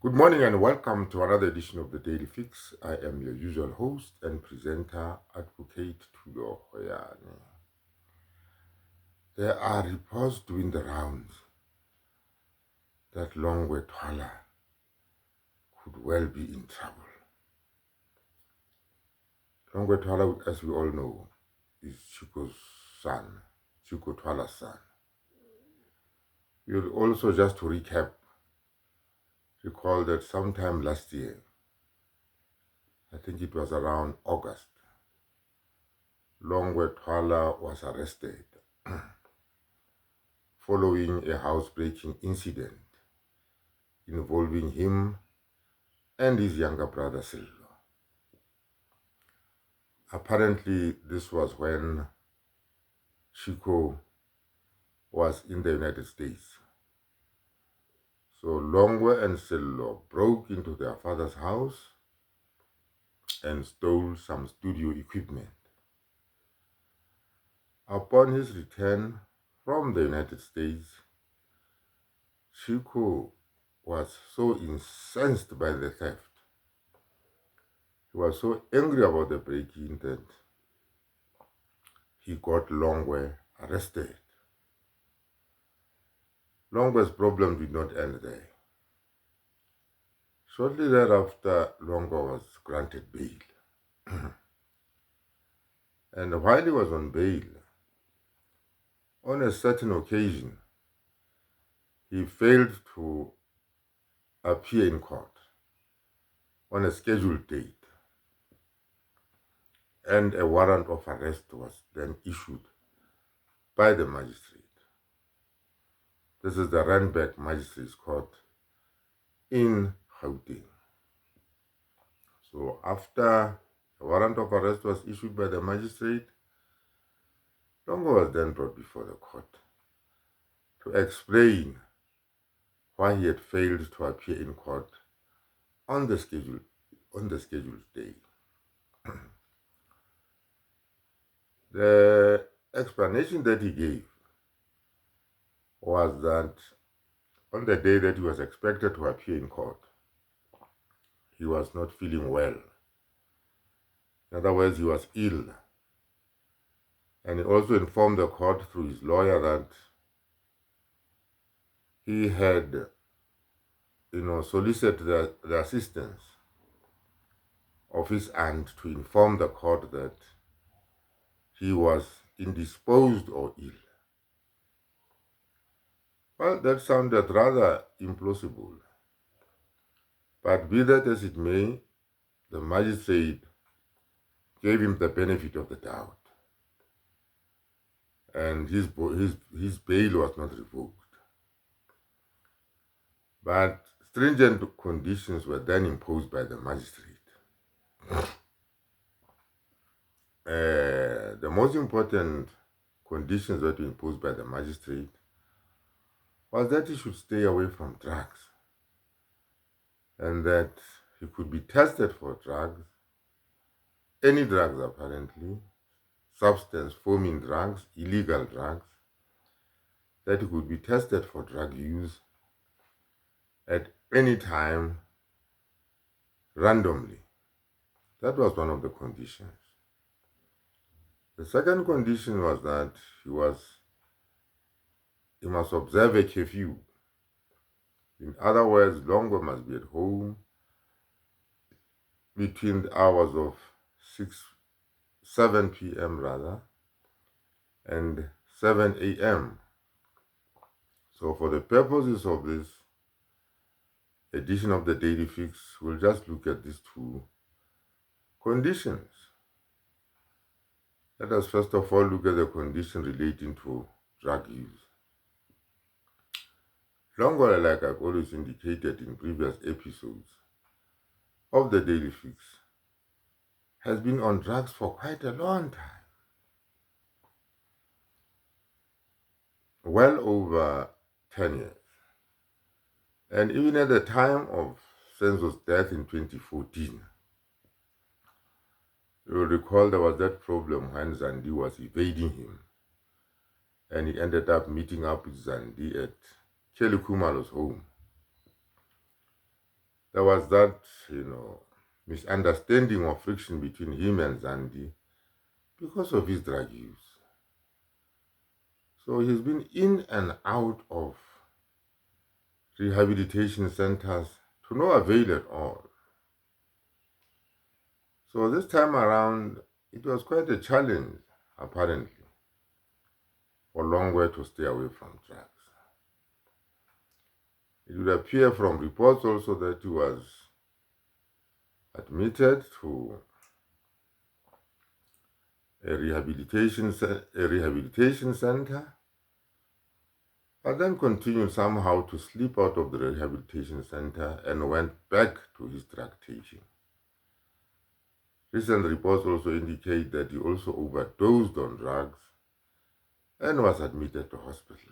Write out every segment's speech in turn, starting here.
Good morning and welcome to another edition of the Daily Fix. I am your usual host and presenter, Advocate Tulo Hoyane. There are reports doing the rounds that Longwe Twala could well be in trouble. Longwe Twala, as we all know, is Chiko's son, Chiko Twala's son. We'll also, just to recap, recall that sometime last year, I think it was around August, Longwe Twala was arrested following a housebreaking incident involving him and his younger brother Sillo. Apparently, this was when Chico was in the United States. So Longwe and Sillo broke into their father's house and stole some studio equipment. Upon his return from the United States, Chico was so incensed by the theft. He was so angry about the break-in that he got Longwe arrested. Longwe's problem did not end there. Shortly thereafter, Longwe was granted bail. And while he was on bail, on a certain occasion, he failed to appear in court on a scheduled date, and a warrant of arrest was then issued by the magistrate. This is the Randburg Magistrates Court in Gauteng. So after a warrant of arrest was issued by the magistrate, Longwe was then brought before the court to explain why he had failed to appear in court on the scheduled day. The explanation that he gave was that on the day that he was expected to appear in court, he was not feeling well. In other words, he was ill. And he also informed the court through his lawyer that he had, solicited the assistance of his aunt to inform the court that he was indisposed or ill. Well, that sounded rather implausible. But be that as it may, the magistrate gave him the benefit of the doubt, and his bail was not revoked. But stringent conditions were then imposed by the magistrate. The most important conditions that were imposed by the magistrate was that he should stay away from drugs, and that he could be tested for drugs, any drugs apparently, substance forming drugs, illegal drugs, that he could be tested for drug use at any time randomly. That was one of the conditions. The second condition was that he must observe a curfew. In other words, Longwe must be at home between the hours of 7 p.m. and 7 a.m. So for the purposes of this edition of the Daily Fix, we'll just look at these two conditions. Let us first of all look at the condition relating to drug use. Longwe, like I've always indicated in previous episodes of the Daily Fix, has been on drugs for quite a long time. Well over 10 years. And even at the time of Senzo's death in 2014, you will recall there was that problem when Zandi was evading him, and he ended up meeting up with Zandi at Kelly Kumalo's home. there was that, misunderstanding or friction between him and Zandi because of his drug use. So he's been in and out of rehabilitation centers to no avail at all. So this time around, it was quite a challenge, apparently, for Longwe to stay away from drugs. It would appear from reports also that he was admitted to a rehabilitation center, but then continued somehow to slip out of the rehabilitation center and went back to his drug taking. Recent reports also indicate that he also overdosed on drugs and was admitted to hospital.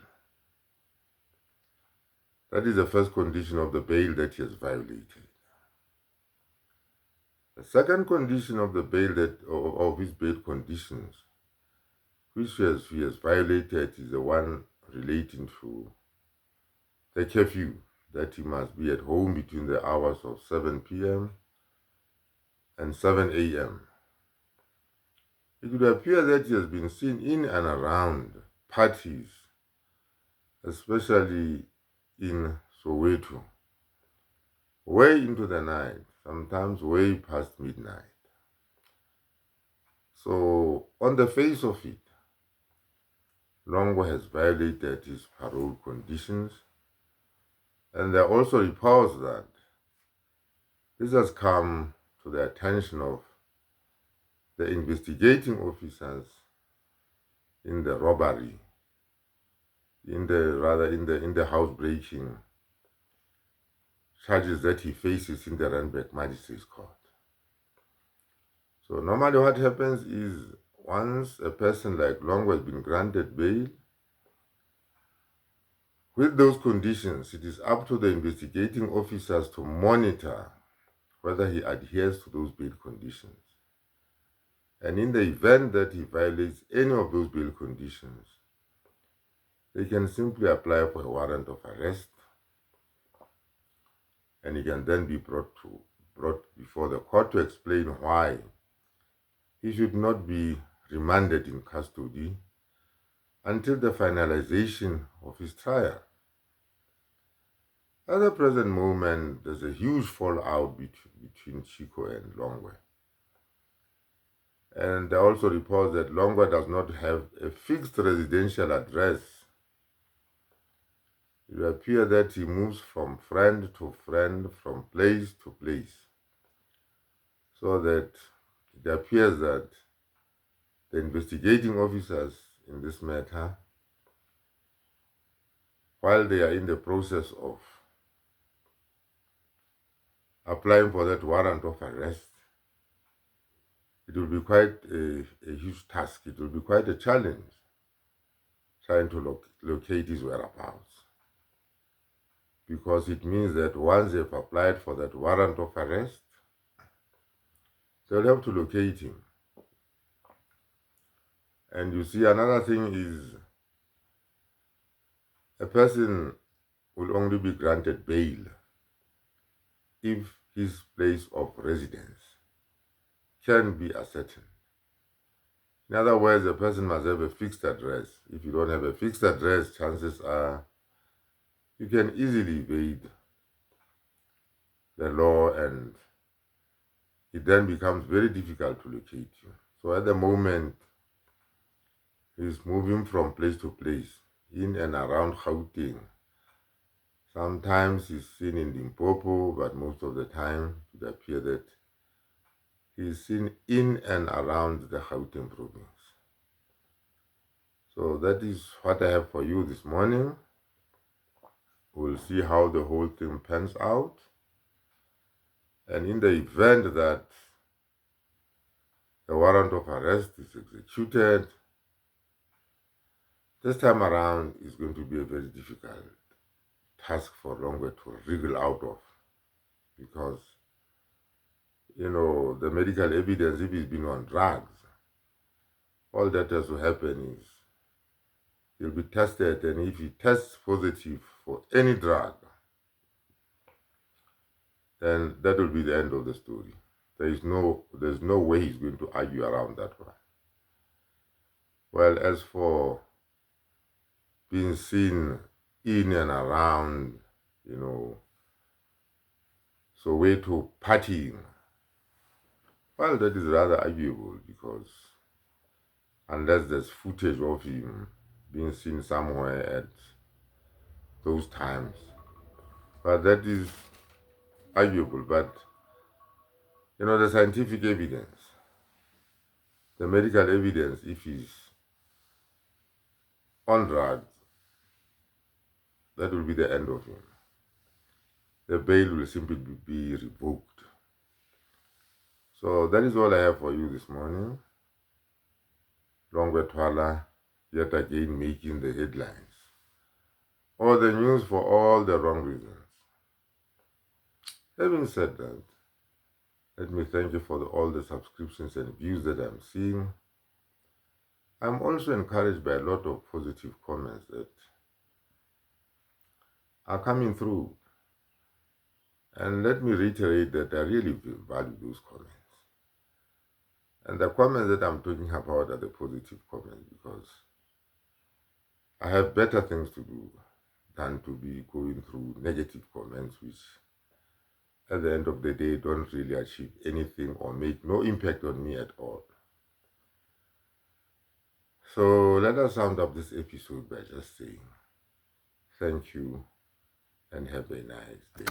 That is the first condition of the bail that he has violated. The second condition of the bail of his bail conditions, which he has violated, is the one relating to the curfew, that he must be at home between the hours of 7 p.m. and 7 a.m. It would appear that he has been seen in and around parties, especially in Soweto, way into the night, sometimes way past midnight. So, on the face of it, Longwe has violated his parole conditions, and there are also reports that this has come to the attention of the investigating officers in the robbery, in the housebreaking charges that he faces in the Randburg Magistrates Court. So normally what happens is, once a person like Longwe has been granted bail, with those conditions, it is up to the investigating officers to monitor whether he adheres to those bail conditions. And in the event that he violates any of those bail conditions, they can simply apply for a warrant of arrest, and he can then be brought before the court to explain why he should not be remanded in custody until the finalization of his trial. At the present moment, there's a huge fallout between Chico and Longwe. And there are also reports that Longwe does not have a fixed residential address. It appears that he moves from friend to friend, from place to place, so that it appears that the investigating officers in this matter, while they are in the process of applying for that warrant of arrest, it will be quite a huge task. It will be quite a challenge trying to locate his whereabouts, because it means that once they've applied for that warrant of arrest, they'll have to locate him. And you see, another thing is, a person will only be granted bail if his place of residence can be ascertained. In other words, a person must have a fixed address. If you don't have a fixed address, chances are you can easily evade the law, and it then becomes very difficult to locate you. So at the moment, he's moving from place to place in and around Gauteng. Sometimes he's seen in Limpopo, but most of the time it appears that he's seen in and around the Gauteng province. So that is what I have for you this morning. We'll see how the whole thing pans out. And in the event that the warrant of arrest is executed, this time around is going to be a very difficult task for Longwe to wriggle out of, because, the medical evidence, if he's been on drugs, all that has to happen is he'll be tested, and if he tests positive for any drug, then that will be the end of the story. There's no way he's going to argue around that one. Well, as for being seen in and around, Soweto partying, well, that is rather arguable because unless there's footage of him being seen somewhere at those times, but that is arguable. But the scientific evidence, the medical evidence, if he's on drugs, that will be the end of him. The bail will simply be revoked. So that is all I have for you this morning. Longwe Twala, yet again making the headlines, or the news for all the wrong reasons. Having said that, let me thank you for all the subscriptions and views that I'm seeing. I'm also encouraged by a lot of positive comments that are coming through. And let me reiterate that I really value those comments. And the comments that I'm talking about are the positive comments, because I have better things to do than to be going through negative comments, which at the end of the day don't really achieve anything or make no impact on me at all. So let us round up this episode by just saying thank you and have a nice day.